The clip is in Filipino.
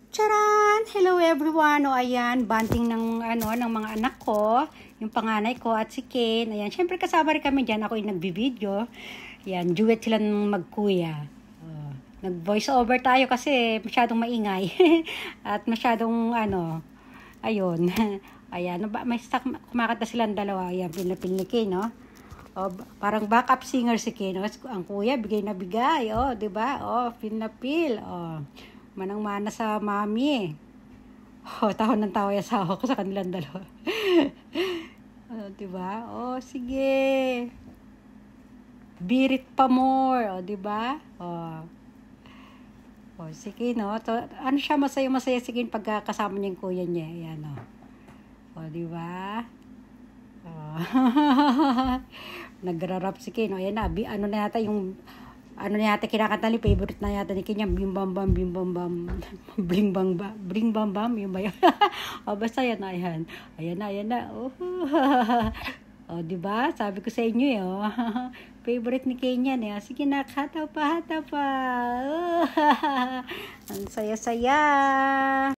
Charan! Hello everyone! O ayan, banting ng mga anak ko, yung panganay ko at si Ken. Ayan, syempre kasama rin kami diyan, ako yung nagbi-video. Ayan, duet sila ng magkuya. Nag-voice over tayo kasi masyadong maingay. At masyadong ayun. Ayan, may kumakanta silang dalawa. Ayan, pinapil ni Ken, no? Parang backup singer si Ken. Ang kuya, bigay na bigay. Diba? Pinapil. Manang-mana sa mami. Tawa ng tawa yung asawa ko sa kanilang dalawa. Diba? Sige. Birit pa more. Diba? Sige, no? Ano siya, masaya-masaya sige pagkakasama niya yung kuya niya. Ayan, diba? Nagra-rap si Ken. Ayan na, ano na yata kinakanta ni favorite na yata ni Kenya, bim bam bam bling bang ba bling bam bam, yun ba yun? Basta yan na, ayan na. Diba? Sabi ko sa inyo favorite ni Kenya na. Sige na, hata pa. Ang saya-saya.